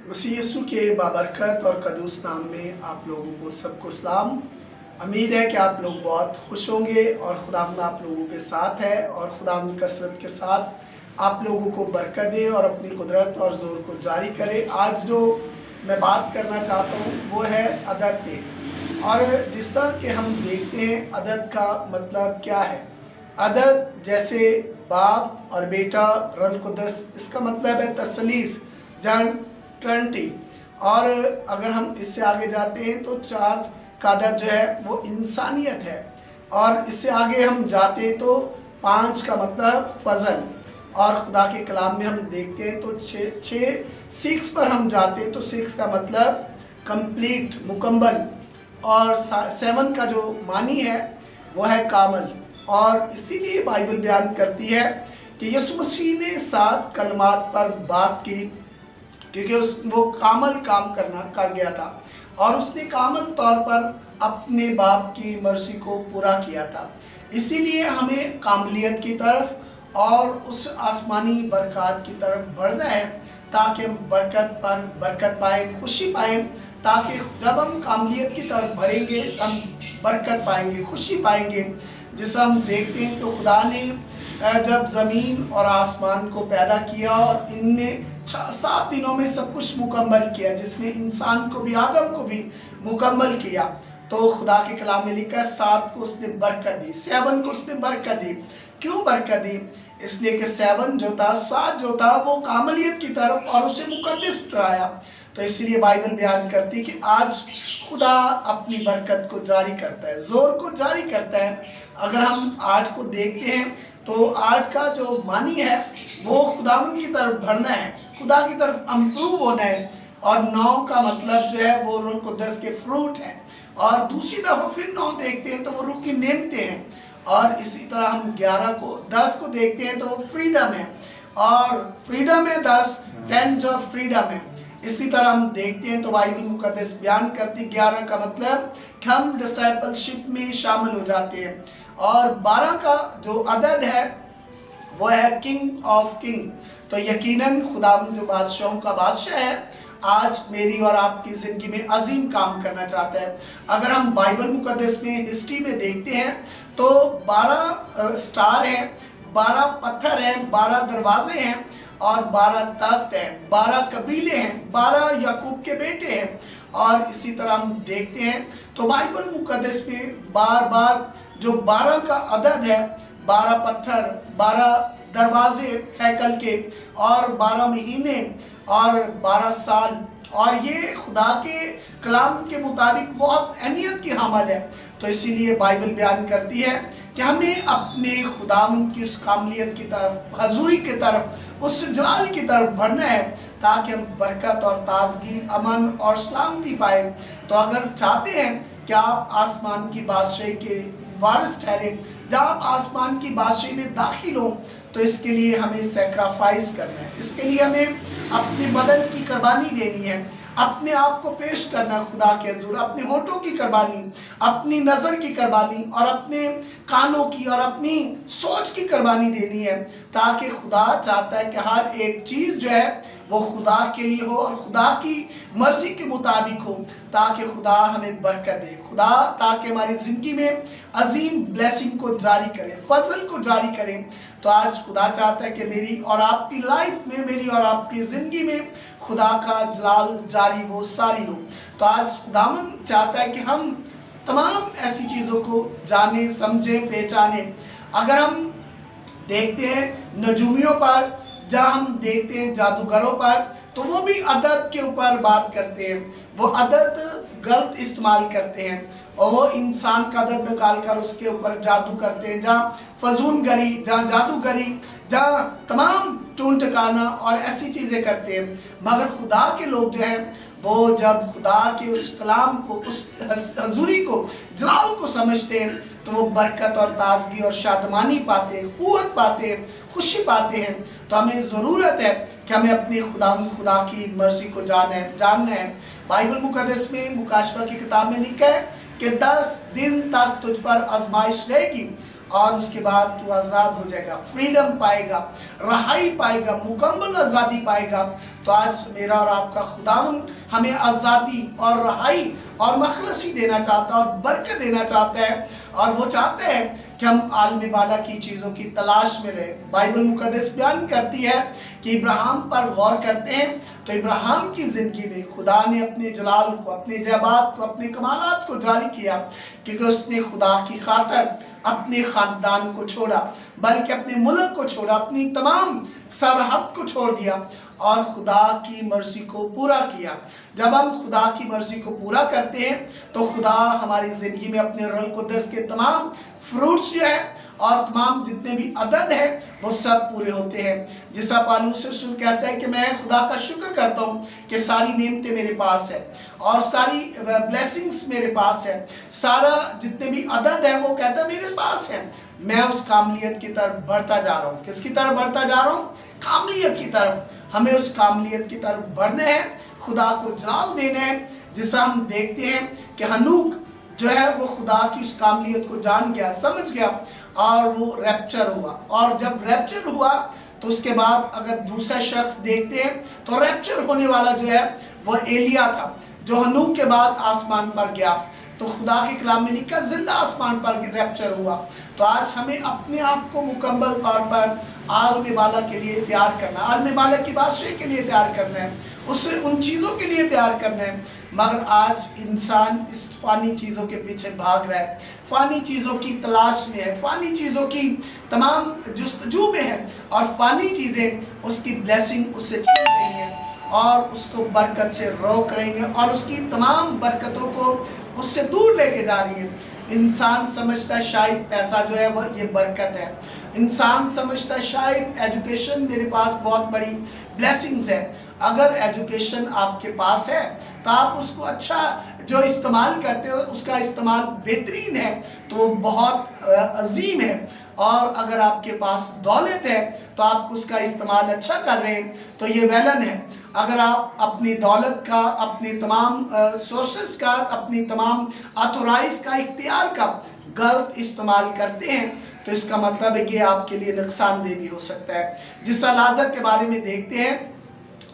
मसीह यीशु के बाबरकत और कदूस नाम में आप लोगों को सबको सलाम। उम्मीद है कि आप लोग बहुत खुश होंगे और खुदावंद आप लोगों के साथ है और खुदावंद कसरत के साथ आप लोगों को बरकत दे और अपनी कुदरत और ज़ोर को जारी करे। आज जो मैं बात करना चाहता हूँ वो है अदद पे। और जिस तरह के हम देखते हैं अदद का मतलब क्या है। अदद जैसे बाप और बेटा रल कुदस, इसका मतलब है तसलीस जन 20। और अगर हम इससे आगे जाते हैं तो 4 का अदद जो है वो इंसानियत है। और इससे आगे हम जाते हैं तो 5 का मतलब फजल। और खुदा के कलाम में हम देखते हैं तो 6 पर हम जाते हैं तो 6 का मतलब कंप्लीट, मुकम्मल। और 7 का जो मानी है वो है कामल। और इसीलिए बाइबल बयान करती है कि यीशु मसीह ने 7 कलमात पर बात की, क्योंकि वो कामल काम कर गया था और उसने कामल तौर पर अपने बाप की मर्जी को पूरा किया था। इसीलिए हमें कामलियत की तरफ और उस आसमानी बरकत की तरफ बढ़ना है ताकि हम बरकत पर बरकत पाए, खुशी पाए। ताकि जब हम कामलियत की तरफ बढ़ेंगे हम बरकत पाएंगे, खुशी पाएंगे। जिसे हम देखते हैं तो खुदा ने जब ज़मीन और आसमान को पैदा किया और इनने 7 दिनों में सब कुछ मुकम्मल किया, जिसमें इंसान को भी, आदम को भी मुकम्मल किया। तो खुदा के कलाम में लिखा है 7 को उसने बरकत दी, 7 को उसने बरकत दी। क्यों बरकत दी? इसलिए कि 7 जो था, 7 जो था वो कामलियत की तरफ और उसे मुकद्दस ठहराया। तो इसलिए बाइबल बयान करती है कि आज खुदा अपनी बरकत को जारी करता है, जोर को जारी करता है। अगर हम 8 को देखते हैं तो 8 का जो मानी है वो खुदावंद की तरफ बढ़ना है, खुदा की तरफ इम्प्रूव होना है। और 9 का मतलब जो है वो रूह कुदस के फ्रूट है। और दूसरी दफा फिर 9 देखते हैं तो वो रूह की नेमतें हैं। और इसी तरह हम 10 को देखते हैं तो वो फ्रीडम है। और फ्रीडम है 10 ऑफ फ्रीडम है। इसी तरह हम देखते हैं तो बाइबल मुकद्दस बयान करती 11 का मतलब कि हम डिसाइपलशिप में शामिल हो जाते हैं। और 12 का जो अदद है वो है किंग ऑफ किंग। तो यकीनन खुदावंद जो बादशाहों का बादशाह है आज मेरी और आपकी जिंदगी में अजीम काम करना चाहता है। अगर हम बाइबल मुकद्दस में हिस्ट्री में देखते हैं तो 12 स्टार हैं, 12 पत्थर हैं, 12 दरवाजे हैं और 12 तख्त हैं, 12 कबीले हैं, 12 याकूब के बेटे हैं। और इसी तरह हम देखते हैं तो बाइबल मुकद्दस में बार बार जो 12 का अदद है, 12 पत्थर, 12 दरवाजे हैकल के और 12 महीने और 12 साल। और ये खुदा के कलाम के मुताबिक बहुत अहमियत की हामल है। तो इसीलिए बाइबल बयान करती है कि हमें अपने खुदावंद की उस कामलियत की तरफ, हजूरी की तरफ, उस जलाल की तरफ बढ़ना है ताकि हम बरकत और ताजगी, अमन और सलामती पाए। तो अगर चाहते हैं कि आप आसमान की बादशाही के वारिस ठहरे, जब आप आसमान की बादशाही में दाखिल हो तो इसके लिए हमें सैक्रिफाइस करना है। इसके लिए हमें अपने बदन की कुर्बानी देनी है, अपने आप को पेश करना खुदा के हुजूर, अपने होठों की कुर्बानी, अपनी नज़र की कुर्बानी और अपने कानों की और अपनी सोच की कुर्बानी देनी है। ताकि खुदा चाहता है कि हर एक चीज़ जो है वो खुदा के लिए हो और खुदा की मर्जी के मुताबिक हो, ताकि खुदा हमें बरकत दे, खुदा ताकि हमारी ज़िंदगी में अजीम ब्लेसिंग को जारी करे, फजल को जारी करे। तो आज खुदा चाहता है कि मेरी और आपकी लाइफ में, मेरी और आपकी ज़िंदगी में खुदा का जलाल जारी हो, सारी हो। तो आज खुदावंद चाहता है कि हम तमाम ऐसी चीज़ों को जाने, समझें, पहचानें। अगर हम देखते हैं नजूमियों पर, जहाँ हम देखते हैं जादूगरों पर, तो वो भी अदद के ऊपर बात करते हैं। वो अदद गलत इस्तेमाल करते हैं और वो इंसान का अदद निकाल कर उसके ऊपर जादू करते हैं। जहाँ फजूनगरी, जहाँ जादूगरी, जहाँ तमाम टून टकाना और ऐसी चीज़ें करते हैं। मगर खुदा के लोग जो हैं वो जब खुदा के उस कलाम को, उस हजूरी को, जलाल को समझते हैं तो वो बरकत और ताजगी और शादमानी पाते हैं, कुव्वत पाते हैं, खुशी पाते हैं। तो हमें ज़रूरत है कि हमें अपने खुदा की मर्जी को जानना है। बाइबल मुकद्दस में मुकाशवा की किताब में लिखा है कि 10 दिन तक तुझ पर आजमाइश रहेगी اور اس کے بعد تو آزاد ہو جائے گا، فریڈم پائے گا، رہائی پائے گا، مکمل آزادی پائے گا۔ تو آج میرا اور آپ کا خداوند ہمیں آزادی اور رہائی اور مخلصی دینا چاہتا ہے اور برکت دینا چاہتا ہے، اور وہ چاہتے ہیں کہ ہم عالم بالا کی چیزوں کی تلاش میں رہیں۔ بائبل مقدس بیان کرتی ہے کہ ابراہیم پر غور کرتے ہیں تو ابراہیم کی زندگی میں خدا نے اپنے جلال کو، اپنے جبات کو، اپنے کمالات کو جاری کیا، کیونکہ اس نے خدا کی خاطر اپنے خاندان کو چھوڑا، بلکہ اپنے ملک کو چھوڑا، اپنی تمام سرحد کو چھوڑ دیا اور خدا کی مرضی کو پورا کیا۔ جب ہم خدا کی مرضی کو پورا کرتے ہیں تو خدا ہماری زندگی میں اپنے روح القدس کے تمام فروٹس جو ہے اور تمام جتنے بھی عدد ہیں وہ سب پورے ہوتے ہیں۔ جیسا پالوس رسول کہتا ہے کہ میں خدا کا شکر کرتا ہوں کہ ساری نعمتیں میرے پاس ہیں اور ساری بلیسنگز میرے پاس ہیں، سارا جتنے بھی عدد ہے وہ کہتا ہے میرے پاس ہے۔ میں اس کاملیت کی طرف بڑھتا جا رہا ہوں۔ کس کی طرف بڑھتا جا رہا ہوں؟ کاملیت کی طرف۔ ہمیں اس کاملیت کی طرف بڑھنا ہے، خدا کو جلال دینا ہے، جیسا ہم دیکھتے ہیں کہ ہنوک جو ہے وہ خدا کی اس کاملیت کو جان گیا، سمجھ گیا اور وہ ریپچر ہوا۔ اور جب ریپچر ہوا تو اس کے بعد اگر دوسرا شخص دیکھتے ہیں تو ریپچر ہونے والا جو ہے وہ ایلیا تھا، جو ہنوک کے بعد آسمان پر گیا۔ تو خدا کے کلام میں لکھا زندہ آسمان پر ریپچر ہوا۔ تو آج ہمیں اپنے آپ کو مکمل طور پر عالم بالا کے لیے تیار کرنا ہے، عالم بالا کی بادشاہی کے لیے تیار کرنا ہے، اسے ان چیزوں کے لیے تیار کرنا ہے۔ مگر آج انسان اس فانی چیزوں کے پیچھے بھاگ رہا ہے، فانی چیزوں کی تلاش میں ہے، فانی چیزوں کی تمام جستجو میں ہے، اور فانی چیزیں اس کی بلیسنگ اس سے چھین رہی ہیں اور اس کو برکت سے روک رہی ہیں اور اس کی تمام برکتوں کو اس سے دور لے کے جا رہی ہے۔ انسان سمجھتا ہے شاید پیسہ جو ہے وہ یہ برکت ہے، انسان سمجھتا ہے شاید ایجوکیشن میرے پاس بہت بڑی بلیسنگز ہے۔ اگر ایجوکیشن آپ کے پاس ہے تو آپ اس کو اچھا جو استعمال کرتے ہو، اس کا استعمال بہترین ہے تو وہ بہت عظیم ہے، اور اگر آپ کے پاس دولت ہے تو آپ اس کا استعمال اچھا کر رہے ہیں تو یہ ویلن ہے۔ اگر آپ اپنی دولت کا، اپنی تمام سورسز کا، اپنی تمام آتھورائز کا، اختیار کا غلط استعمال کرتے ہیں تو اس کا مطلب ہے کہ آپ کے لیے نقصان دہ بھی ہو سکتا ہے۔ جس طرح لازر کے بارے میں دیکھتے ہیں،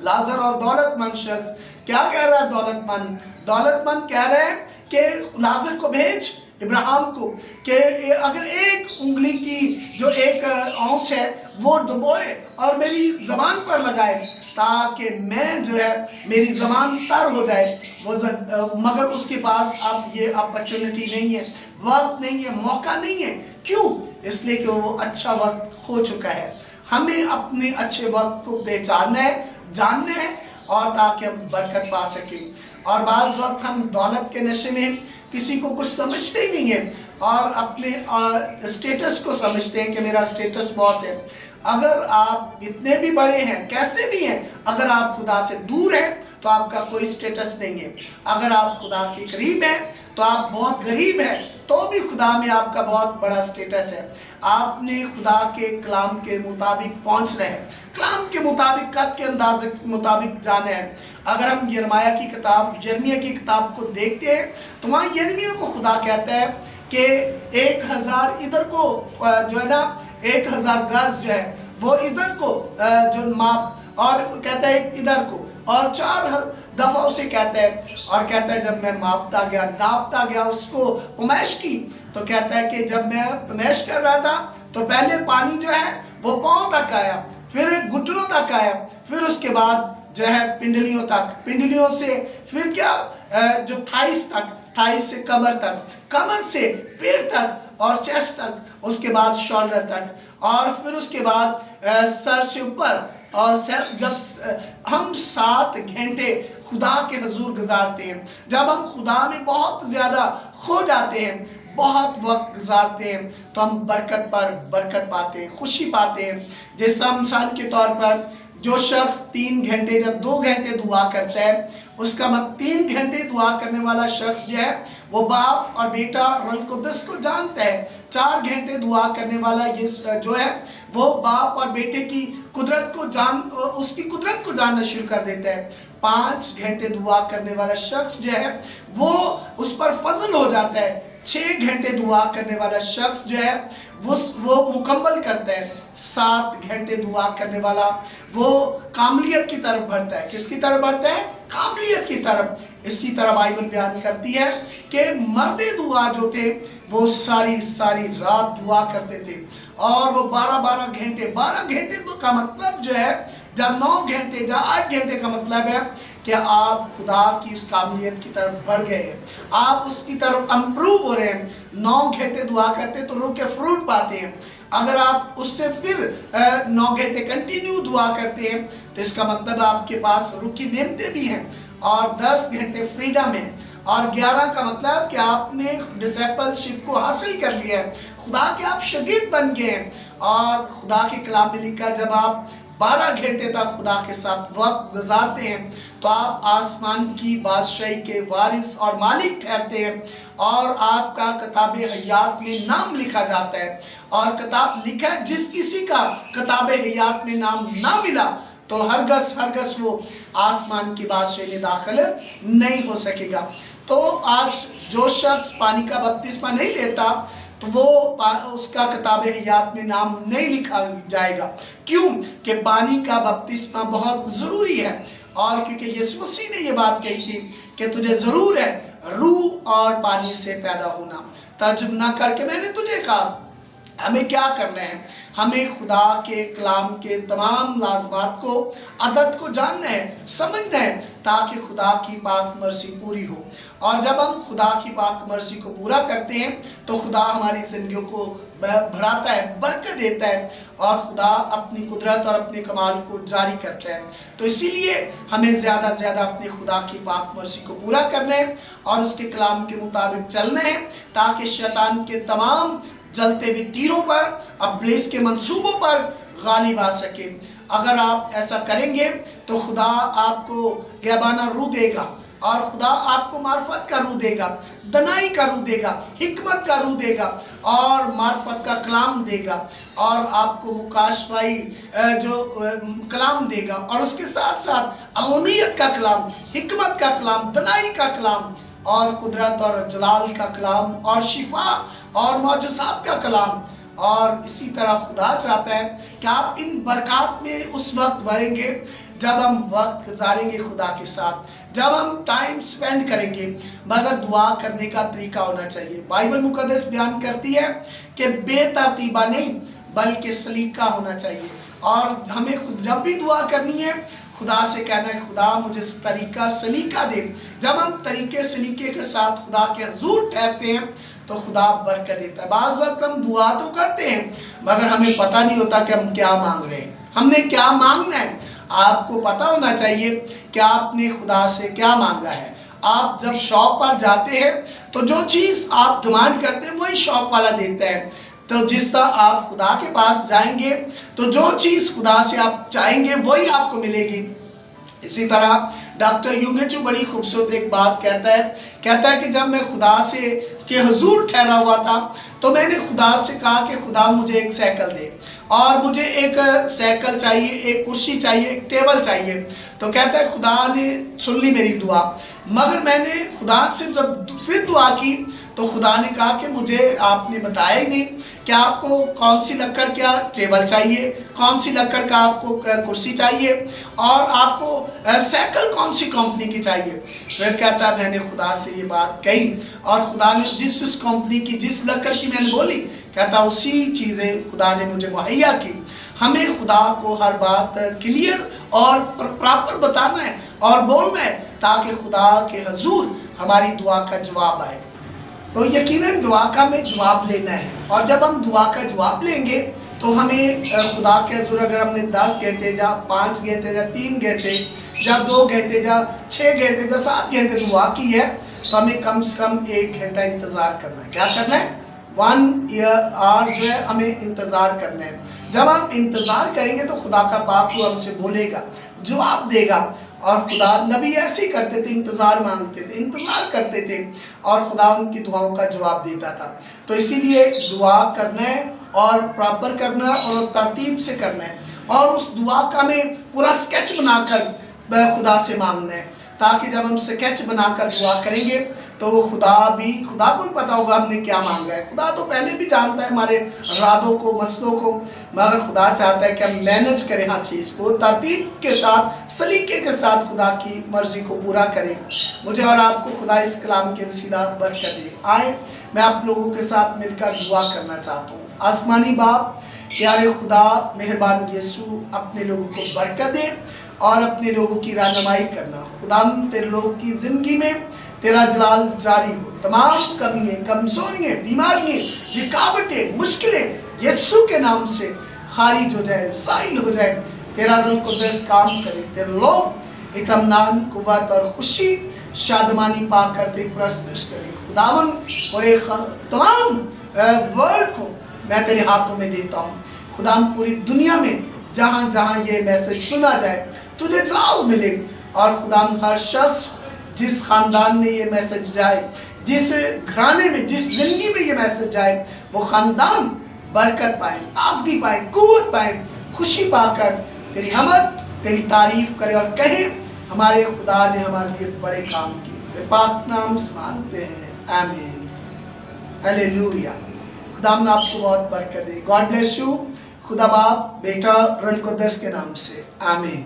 لازر اور دولت مند شخص کیا کہہ رہا ہے؟ دولت مند کہہ رہے ہیں کہ لازر کو بھیج ابراہیم کو، کہ اگر ایک انگلی کی جو ایک اونس ہے وہ ڈبوئے اور میری زبان پر لگائے تاکہ میں جو ہے میری زبان تر ہو جائے، مگر اس کے پاس اب یہ اپرچونٹی نہیں ہے، وقت نہیں ہے، موقع نہیں ہے۔ کیوں؟ اس لیے کہ وہ اچھا وقت کھو چکا ہے۔ ہمیں اپنے اچھے وقت کو پہچاننا ہے، جاننا ہے، اور تاکہ ہم برکت پا سکیں۔ اور بعض وقت ہم دولت کے نشے میں کسی کو کچھ سمجھتے ہی نہیں ہیں اور اپنے اسٹیٹس کو سمجھتے ہیں کہ میرا اسٹیٹس بہت ہے۔ اگر آپ اتنے بھی بڑے ہیں، کیسے بھی ہیں، اگر آپ خدا سے دور ہیں تو آپ کا کوئی اسٹیٹس نہیں ہے۔ اگر آپ خدا کے قریب ہیں تو آپ بہت غریب ہیں تو بھی خدا میں آپ کا بہت بڑا اسٹیٹس ہے۔ آپ نے خدا کے کلام کے مطابق پہنچنا ہے، کلام کے مطابق، قد کے انداز کے مطابق جانا ہے۔ اگر ہم یرمیہ کی کتاب کو دیکھتے ہیں تو وہاں یرمیہ کو خدا کہتا ہے کہ 1000 ادھر کو جو ہے نا 1000 گز جو ہے وہ ادھر کو جو ماپ، اور کہتا ہے ادھر کو، اور 4 دفعہ اسے کہتا ہے، اور کہتا ہے جب میں ناپتا گیا اس کو پمیش کی، تو کہتا ہے کہ جب میں پمیش کر رہا تھا تو پہلے پانی جو ہے وہ پاؤں تک آیا، پھر گھٹنوں تک آیا، پھر اس کے بعد جو ہے پنڈلیوں تک، پنڈلیوں سے پھر کیا جو تھائس تک، تھائس سے کمر تک، کمر سے پیر تک اور چیسٹ تک، اس کے بعد شولڈر تک، اور پھر اس کے بعد سر سے اوپر۔ اور جب ہم 7 گھنٹے خدا کے حضور گزارتے ہیں، جب ہم خدا میں بہت زیادہ کھو جاتے ہیں، بہت وقت گزارتے ہیں، تو ہم برکت پر برکت پاتے ہیں، خوشی پاتے ہیں۔ جیسا مثال کے طور پر جو شخص 3 گھنٹے یا 2 گھنٹے دعا کرتا ہے، اس کا مطلب 3 گھنٹے دعا کرنے والا شخص جو ہے وہ باپ اور بیٹا روح القدس کو جانتا ہے۔ 4 گھنٹے دعا کرنے والا یہ جو ہے وہ باپ اور بیٹے کی قدرت کو اس کی قدرت کو جاننا شروع کر دیتا ہے۔ 5 گھنٹے دعا کرنے والا شخص جو ہے وہ اس پر فضل ہو جاتا ہے 6 घंटे दुआ करने वाला शख्स जो है वो मुकम्मल करता है। 7 घंटे दुआ करने वाला वो कामलियत की तरफ बढ़ता है। किसकी तरफ बढ़ता है? कामलियत की तरफ। इसी तरह बाइबल बयान करती है कि मर्द दुआ जो थे वो सारी रात दुआ करते थे और वो 12 घंटे तो का मतलब जो है, जब 9 घंटे या 8 घंटे का मतलब है कि आप खुदा की उस कामलियत की तरफ बढ़ गए हैं, आप उसकी तरफ इम्प्रूव हो रहे हैं। 9 घंटे दुआ करते तो रूह के फ्रूट पाते हैं। अगर आप उससे फिर 9 घंटे कंटिन्यू दुआ करते हैं तो इसका मतलब आपके पास रूह की नेमतें भी हैं और 10 घंटे फ्रीडम है और 11 का मतलब कि आपने डिसिपलशिप को हासिल कर लिया है, खुदा के आप शागिर्द बन गए हैं। और खुदा के कलाम में लिखा है, जब आप 12 घंटे तक खुदा के साथ वक्त गुजारते हैं तो आप आसमान की बादशाही के वारिस और मालिक ठहरते हैं और आपका किताबे हयात में नाम लिखा जाता है। और किताब लिखा है, जिस किसी का किताबे हयात में नाम ना मिला तो हरगस वो आसमान की बादशाही में दाखिल नहीं हो सकेगा। तो आज जो शख्स पानी का बपतिस्मा नहीं लेता तो वो उसका किताबे हयात में नाम नहीं लिखा जाएगा। क्यों? कि पानी का बपतिस्मा बहुत जरूरी है और क्योंकि यीशु मसीह ने ये बात कही थी कि तुझे जरूर है रूह और पानी से पैदा होना। तजुब ना करके मैंने तुझे कहा। हमें क्या करना है? हमें खुदा के कलाम के तमाम लाज़मात को, अदद को जानना है, समझना है, ताकि खुदा की पाक मर्जी पूरी हो। और जब हम खुदा की पाक मर्जी को पूरा करते हैं तो खुदा हमारी जिंदगी को बढ़ाता है, बरकत देता है और खुदा अपनी कुदरत और अपने कमाल को जारी करता है। तो इसीलिए हमें ज़्यादा से ज़्यादा अपने खुदा की पाक मर्जी को पूरा करना है और उसके कलाम के मुताबिक चलना है, ताकि शैतान के तमाम जलते हुए तीरों पर, इब्लीस के मंसूबों पर गालिब आ सके। अगर आप ऐसा करेंगे तो खुदा आपको गैबाना रूह देगा और खुदा आपको मार्फत का रूह देगा, दनाई का रूह देगा, हिकमत का रूह देगा और मार्फत का कलाम देगा और आपको मुकाशवाई जो कलाम देगा और उसके साथ साथ अलमियत का कलाम, हिकमत का कलाम, दनाई का कलाम और कुदरत और जलाल का कलाम और शिफा और मौजज़ात का कलाम। और इसी तरह खुदा चाहता है कि आप इन बरकत में उस वक्त बढ़ेंगे जब हम वक्त गुजारेंगे खुदा के साथ, जब हम टाइम स्पेंड करेंगे। मगर दुआ करने का तरीका होना चाहिए। बाइबल मुकद्दस बयान करती है कि बेतरतीबा नहीं बल्कि सलीका होना चाहिए। और हमें जब भी दुआ करनी है खुदा से कहना है, खुदा मुझे तरीका सलीका दे। जब हम तरीके सलीके के साथ खुदा के हुजूर ठहरते हैं तो खुदा बरकत देता है। बाज़ वक्त हम दुआ तो करते हैं मगर हमें पता नहीं होता कि हम क्या मांग रहे हैं, हमने क्या मांगना है। आपको पता होना चाहिए कि आपने खुदा से क्या मांगा है। आप जब शॉप पर जाते हैं तो जो चीज़ आप डिमांड करते हैं वही शॉप वाला देता है। तो जिस तरह आप खुदा के पास जाएंगे तो जो चीज़ खुदा से आप चाहेंगे वही आपको मिलेगी। इसी तरह डॉक्टर यूंगचू बड़ी खूबसूरत एक बात कहता है कि जब मैं खुदा से के हुजूर ठहरा हुआ था तो मैंने खुदा से कहा कि खुदा मुझे एक साइकिल दे और मुझे एक साइकिल चाहिए, एक कुर्सी चाहिए, एक टेबल चाहिए। तो कहता है खुदा ने सुन ली मेरी दुआ, मगर मैंने खुदा से जब फिर दुआ की तो खुदा ने कहा कि मुझे आपने बताया ही नहीं कि आपको कौन सी लक्कड़ का टेबल चाहिए, कौन सी लक्कड़ का आपको कुर्सी चाहिए और आपको साइकिल कौन सी कंपनी की चाहिए। फिर कहता है मैंने खुदा से ये बात कही और खुदा ने जिस कंपनी की, जिस लक्कड़ की मैंने बोली, कहता उसी चीज़ें खुदा ने मुझे मुहैया की। हमें खुदा को हर बात क्लियर और प्रॉपर बताना है और बोलना है ताकि खुदा के हुजूर हमारी दुआ का जवाब आए। तो यकीनन दुआ का हमें जवाब लेना है और जब हम दुआ का जवाब लेंगे तो हमें खुदा के हुजूर अगर हमने 10 घंटे या 5 घंटे या 3 घंटे या 2 घंटे या 6 घंटे या 7 घंटे दुआ की है तो हमें कम से कम 1 घंटा इंतज़ार करना है। क्या करना है? 1 आवर जो है हमें इंतज़ार करना है। जब हम इंतज़ार करेंगे तो खुदा का बाप को हमसे बोलेगा, जवाब देगा। और खुदा नबी ऐसे ही करते थे, इंतज़ार मांगते थे, इंतज़ार करते थे और खुदा उनकी दुआओं का जवाब देता था। तो इसीलिए दुआ करना है और प्रॉपर करना है और तरतीब से करना है और उस दुआ का हमें पूरा स्केच बनाकर खुदा से मांगना है ताकि जब हम स्केच बनाकर दुआ करेंगे तो वो खुदा को भी पता होगा हमने क्या मांगा है। खुदा तो पहले भी जानता है हमारे इरादों को, मसलों को, मगर खुदा चाहता है कि हम मैनेज करें हर चीज़ को तरतीब के साथ, सलीके के साथ खुदा की मर्जी को पूरा करें। मुझे और आपको खुदा इस कलाम के वसीला बरकत दे। आए मैं आप लोगों के साथ मिलकर दुआ करना चाहता हूँ। आसमानी बाप, प्यारे खुदा, मेहरबान यीशु, अपने लोगों को बरकत दे और अपने लोगों की रहनुमाई करना। खुदा तेरे लोगों की जिंदगी में तेरा जलाल जारी हो। तमाम कमियां, कमजोरियां, बीमारियां, रुकावटें, मुश्किलें यीशु के नाम से खारिज हो जाए, साइल हो जाए। तेरा रूह कुदरत काम करे। तेरे लोग एक अमनान, कुव्वत और खुशी, शादमानी पाकर तेरी परस्तिश करें खुदावन। और एक तमाम वर्ल्ड को मैं तेरे हाथों में देता हूँ खुदा। पूरी दुनिया में जहाँ जहाँ ये मैसेज सुना जाए तुझे जलाल मिले। और खुदा हर शख्स जिस खानदान में ये मैसेज जाए, जिस घराने में, जिस जिंदगी में ये मैसेज जाए, वो खानदान बरकत पाए, ताजगी पाए, कुव्वत पाए, खुशी पाकर तेरी हमद, तेरी तारीफ करे और कहे हमारे खुदा ने हमारे लिए बड़े काम किए। पाक नाम से मांगते हैं, आमीन, हालेलुया। खुदा आपको बहुत बरकत दे। God bless you. खुदा बाप, बेटा, रूह कुदस के नाम से, आमीन।